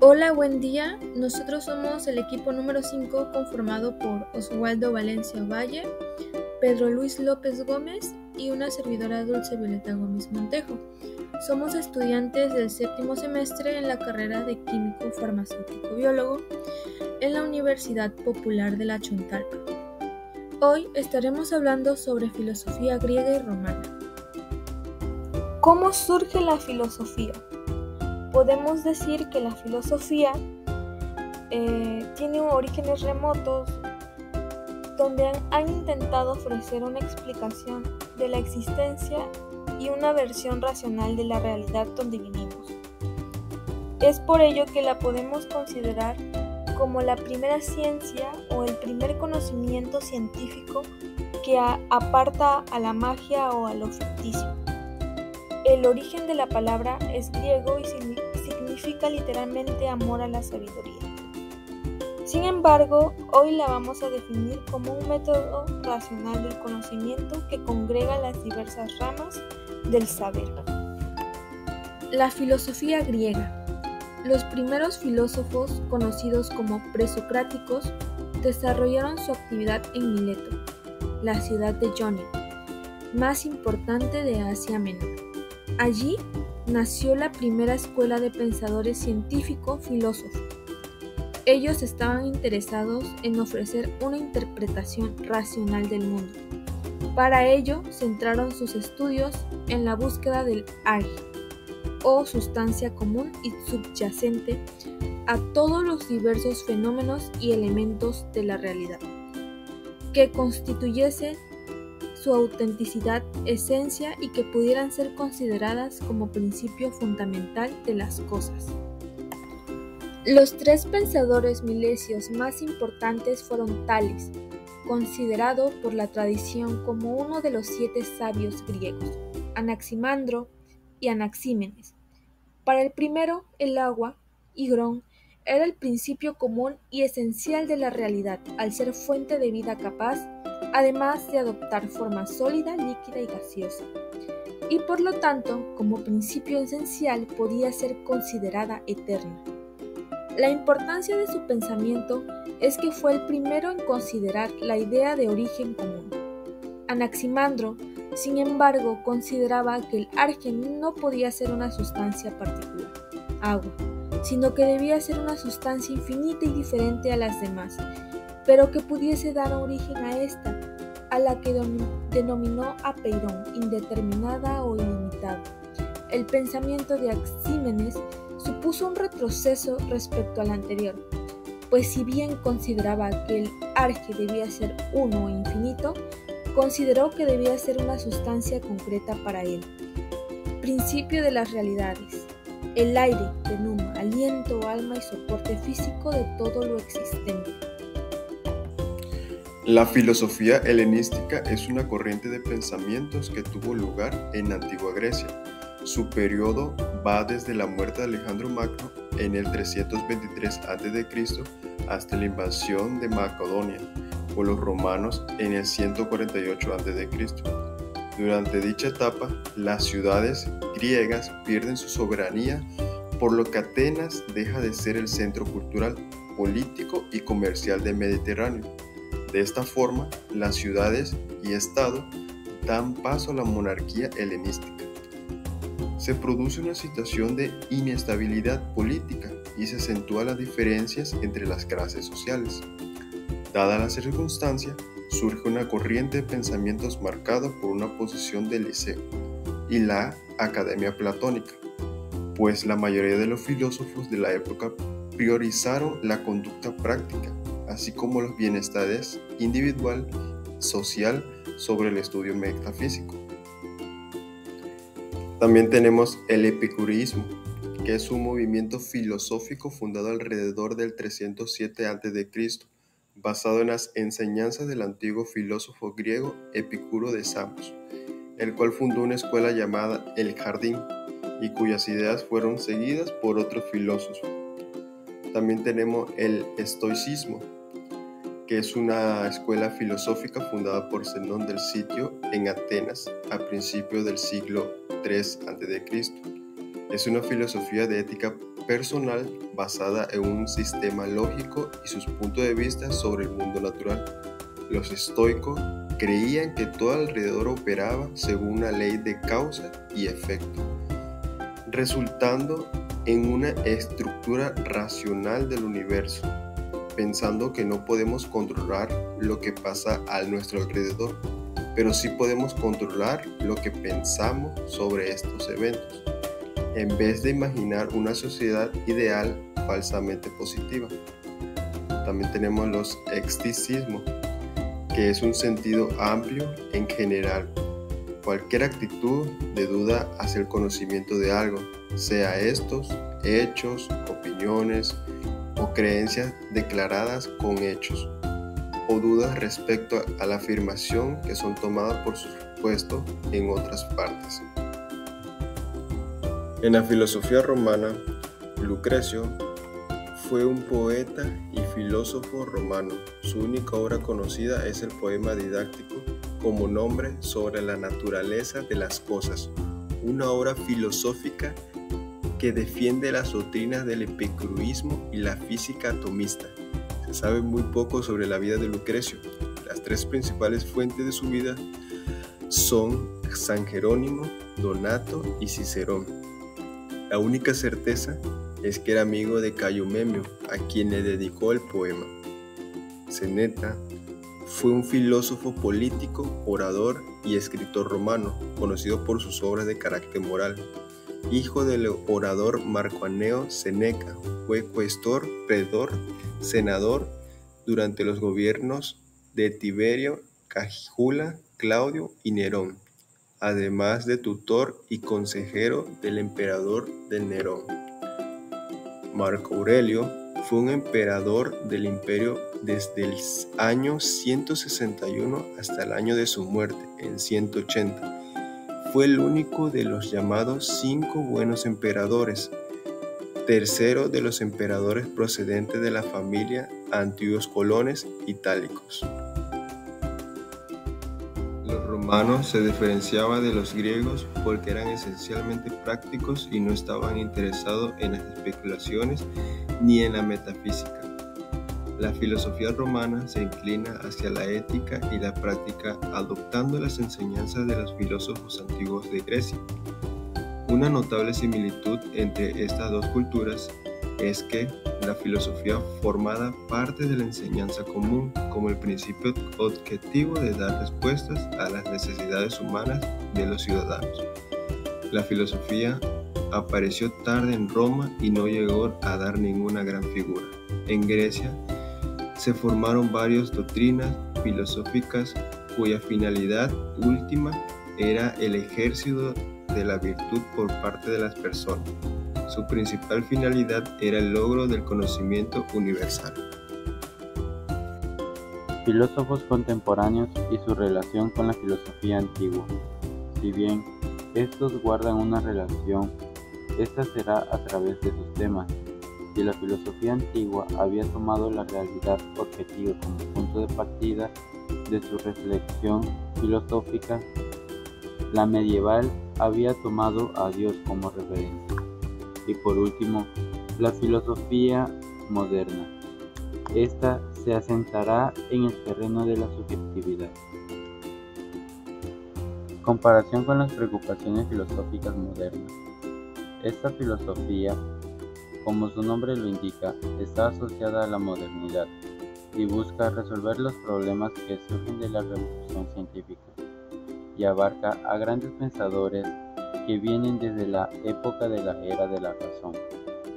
Hola, buen día. Nosotros somos el equipo número 5 conformado por Oswaldo Valencia Valle, Pedro Luis López Gómez y una servidora Dulce Violeta Gómez Montejo. Somos estudiantes del séptimo semestre en la carrera de Químico Farmacéutico Biólogo en la Universidad Popular de la Chontalpa. Hoy estaremos hablando sobre filosofía griega y romana. ¿Cómo surge la filosofía? Podemos decir que la filosofía tiene orígenes remotos donde han intentado ofrecer una explicación de la existencia y una versión racional de la realidad donde vivimos. Es por ello que la podemos considerar como la primera ciencia o el primer conocimiento científico que aparta a la magia o a lo ficticio. El origen de la palabra es griego y significa literalmente amor a la sabiduría. Sin embargo, hoy la vamos a definir como un método racional del conocimiento que congrega las diversas ramas del saber. La filosofía griega. Los primeros filósofos, conocidos como presocráticos, desarrollaron su actividad en Mileto, la ciudad de Jónico, más importante de Asia Menor. Allí nació la primera escuela de pensadores científico-filósofos. Ellos estaban interesados en ofrecer una interpretación racional del mundo. Para ello, centraron sus estudios en la búsqueda del arge, o sustancia común y subyacente a todos los diversos fenómenos y elementos de la realidad, que constituyesen su autenticidad, esencia y que pudieran ser consideradas como principio fundamental de las cosas. Los tres pensadores milesios más importantes fueron Tales, considerado por la tradición como uno de los 7 sabios griegos, Anaximandro y Anaxímenes. Para el primero, el agua, higrón, era el principio común y esencial de la realidad, al ser fuente de vida capaz, además de adoptar forma sólida, líquida y gaseosa, y por lo tanto, como principio esencial, podía ser considerada eterna. La importancia de su pensamiento es que fue el primero en considerar la idea de origen común. Anaximandro, sin embargo, consideraba que el arge no podía ser una sustancia particular, agua, sino que debía ser una sustancia infinita y diferente a las demás, pero que pudiese dar origen a esta, a la que denominó apeirón, indeterminada o ilimitada. El pensamiento de Anaxímenes supuso un retroceso respecto al anterior, pues si bien consideraba que el arge debía ser uno o infinito, consideró que debía ser una sustancia concreta para él. Principio de las realidades. El aire denuma aliento, alma y soporte físico de todo lo existente. La filosofía helenística es una corriente de pensamientos que tuvo lugar en Antigua Grecia. Su periodo va desde la muerte de Alejandro Magno en el 323 a.C. hasta la invasión de Macedonia por los romanos en el 148 a.C. Durante dicha etapa, las ciudades griegas pierden su soberanía, por lo que Atenas deja de ser el centro cultural, político y comercial del Mediterráneo. De esta forma, las ciudades y estado dan paso a la monarquía helenística. Se produce una situación de inestabilidad política y se acentúan las diferencias entre las clases sociales. Dada la circunstancia, surge una corriente de pensamientos marcada por una posición del liceo y la academia platónica, pues la mayoría de los filósofos de la época priorizaron la conducta práctica, así como los bienestares individual, social, sobre el estudio metafísico. También tenemos el epicureísmo, que es un movimiento filosófico fundado alrededor del 307 a.C., basado en las enseñanzas del antiguo filósofo griego Epicuro de Samos, el cual fundó una escuela llamada El Jardín, y cuyas ideas fueron seguidas por otros filósofos. También tenemos el estoicismo, que es una escuela filosófica fundada por Zenón del Sitio en Atenas a principios del siglo III a.C. Es una filosofía de ética personal basada en un sistema lógico y sus puntos de vista sobre el mundo natural. Los estoicos creían que todo alrededor operaba según una ley de causa y efecto, resultando en una estructura racional del universo, pensando que no podemos controlar lo que pasa a nuestro alrededor, pero sí podemos controlar lo que pensamos sobre estos eventos, en vez de imaginar una sociedad ideal falsamente positiva. También tenemos los escepticismos, que es un sentido amplio en general. Cualquier actitud de duda hacia el conocimiento de algo, sea estos hechos, opiniones o creencias declaradas con hechos, o dudas respecto a la afirmación que son tomadas por supuesto en otras partes. En la filosofía romana, Lucrecio fue un poeta y filósofo romano. Su única obra conocida es el poema didáctico como nombre sobre la naturaleza de las cosas, una obra filosófica que defiende las doctrinas del epicureísmo y la física atomista. Se sabe muy poco sobre la vida de Lucrecio. Las tres principales fuentes de su vida son San Jerónimo, Donato y Cicerón. La única certeza es que era amigo de Cayo Memio, a quien le dedicó el poema. Séneca fue un filósofo político, orador y escritor romano, conocido por sus obras de carácter moral. Hijo del orador Marco Anneo Séneca, fue cuestor, pretor, senador durante los gobiernos de Tiberio, Calígula, Claudio y Nerón, además de tutor y consejero del emperador Nerón. Marco Aurelio fue un emperador del imperio desde el año 161 hasta el año de su muerte, en 180. Fue el único de los llamados 5 buenos emperadores, tercero de los emperadores procedentes de la familia antiguos colones itálicos. Los romanos se diferenciaban de los griegos porque eran esencialmente prácticos y no estaban interesados en las especulaciones ni en la metafísica. La filosofía romana se inclina hacia la ética y la práctica, adoptando las enseñanzas de los filósofos antiguos de Grecia. Una notable similitud entre estas dos culturas es que la filosofía formaba parte de la enseñanza común como el principio objetivo de dar respuestas a las necesidades humanas de los ciudadanos. La filosofía apareció tarde en Roma y no llegó a dar ninguna gran figura. En Grecia se formaron varias doctrinas filosóficas cuya finalidad última era el ejercicio de la virtud por parte de las personas. Su principal finalidad era el logro del conocimiento universal. Filósofos contemporáneos y su relación con la filosofía antigua. Si bien estos guardan una relación, esta será a través de sus temas. Si la filosofía antigua había tomado la realidad objetiva como punto de partida de su reflexión filosófica, la medieval había tomado a Dios como referencia. Y por último, la filosofía moderna. Esta se asentará en el terreno de la subjetividad. Comparación con las preocupaciones filosóficas modernas. Esta filosofía, como su nombre lo indica, está asociada a la modernidad y busca resolver los problemas que surgen de la revolución científica y abarca a grandes pensadores que vienen desde la época de la era de la razón,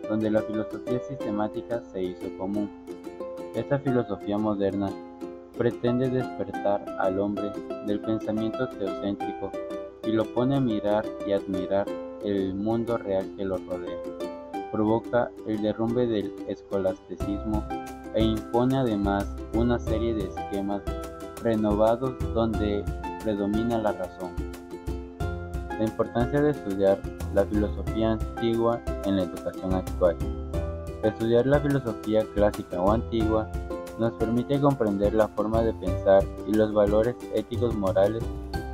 donde la filosofía sistemática se hizo común. Esta filosofía moderna pretende despertar al hombre del pensamiento teocéntrico y lo pone a mirar y admirar el mundo real que lo rodea. Provoca el derrumbe del escolasticismo e impone además una serie de esquemas renovados donde predomina la razón. La importancia de estudiar la filosofía antigua en la educación actual. Estudiar la filosofía clásica o antigua nos permite comprender la forma de pensar y los valores éticos morales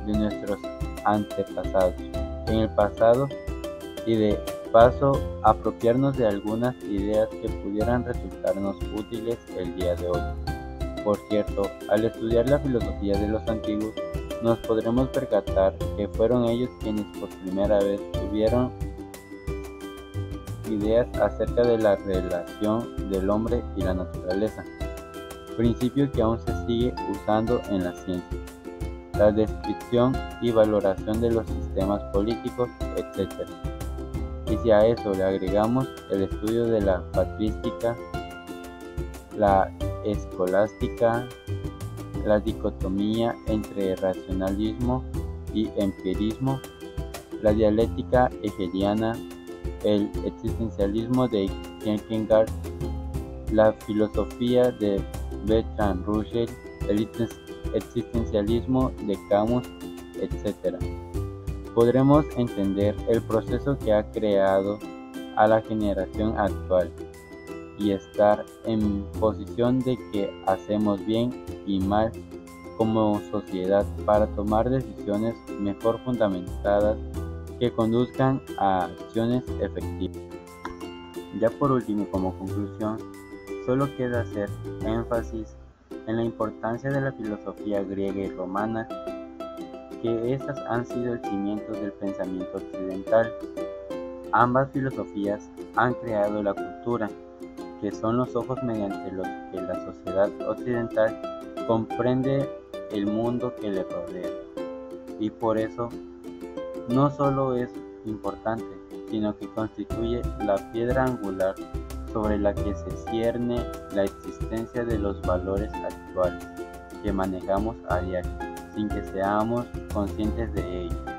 de nuestros antepasados en el pasado y de paso apropiarnos de algunas ideas que pudieran resultarnos útiles el día de hoy. Por cierto, al estudiar la filosofía de los antiguos, nos podremos percatar que fueron ellos quienes por primera vez tuvieron ideas acerca de la relación del hombre y la naturaleza, principio que aún se sigue usando en la ciencia, la descripción y valoración de los sistemas políticos, etc. Y si a eso le agregamos el estudio de la patrística, la escolástica, la dicotomía entre racionalismo y empirismo, la dialéctica hegeliana, el existencialismo de Kierkegaard, la filosofía de Bertrand Russell, el existencialismo de Camus, etc., podremos entender el proceso que ha creado a la generación actual y estar en posición de que hacemos bien y mal como sociedad para tomar decisiones mejor fundamentadas que conduzcan a acciones efectivas. Ya por último, como conclusión, solo queda hacer énfasis en la importancia de la filosofía griega y romana, que estas han sido el cimiento del pensamiento occidental. Ambas filosofías han creado la cultura, que son los ojos mediante los que la sociedad occidental comprende el mundo que le rodea, y por eso no solo es importante, sino que constituye la piedra angular sobre la que se cierne la existencia de los valores actuales que manejamos a diario, sin que seamos conscientes de ello.